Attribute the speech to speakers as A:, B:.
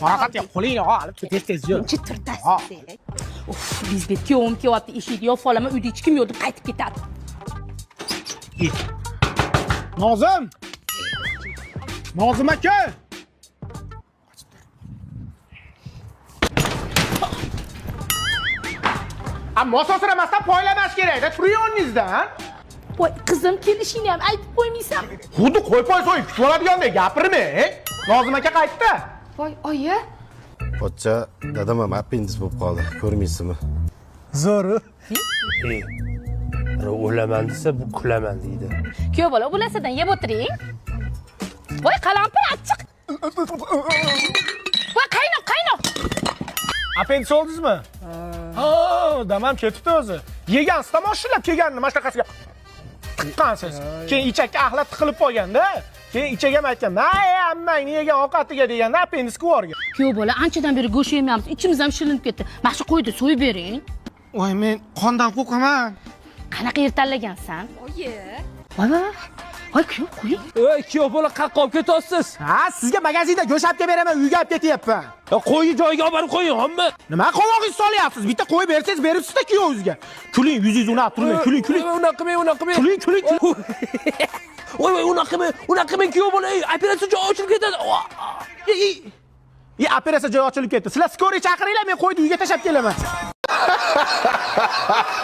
A: Faqat qo'lingni olib tez yur.
B: Chitirtasiz. Uf, bizbet kuyovim kelyapti, eshikni yopib olaman, uyda hech kim yo'q deb qaytib ketadi.
A: Nozim! Nozim aka! Ammo sosiramasdan poylamash kerak-da, turing o'rningizdan.
B: Voy, qizim kelishingni ham aytib qo'ymaysan.
A: Xuddi qo'y so'yib kutib oladigandek gapirmang. Nozim aka qaytdi.
B: Voy, oyi.
C: Pochcha, dadam ham appendis bo'lib qoldi. Ko'rmaysizmi?
A: Zo'ri.
D: O'laman desa, bu kulaman deydi.
B: Kuyov bola, o'lasadan yeb o'tiring. Voy, qalampir achchiq. Voy, qaynoq.
A: Appendis oldingizmi? Ha, damam ketibdi o'zi. Yegansiz moshilab kelganini mana shunaqasiga tiqqansiz. Keyin ichakka axlat tiqilib qolganda, keyin ichaga ham aytgan, "May, ammangni yegan ovqatiga" deganda appendis ko'rgan.
B: Kuyov bola, anchadan beri go'sht yemayapmiz. Ichimiz ham shilinib ketdi. Mana shu qo'yni so'yib bering.
A: Voy, men qondan qo'rqaman.
B: Qanaqa yer tanlagansan? Oyi. Voy. Voy, kuyov, qo'ying.
D: Ey, kuyov bola qayerga olib ketyapsiz?
A: Ha, sizga magazinda go'sht olib beraman, uyga olib ketyapman.
D: Qo'yni joyiga olib borib qo'ying, hamma.
A: Nima qovog'ingizni solyapsiz? Bitta qo'yib bersangiz beribsiz-da kuyovingizga. Kuling, yuzingizni unab turmang, kuling.
D: Unaqa qilmang.
A: Kuling.
D: Voy, unaqa qilmang kuyov bola. Operatsiya joyi ochilib ketadi.
A: Operatsiya joyi ochilib ketdi. Sizlar skoriy chaqiringlar, men qo'yni uyga tashlab kelaman.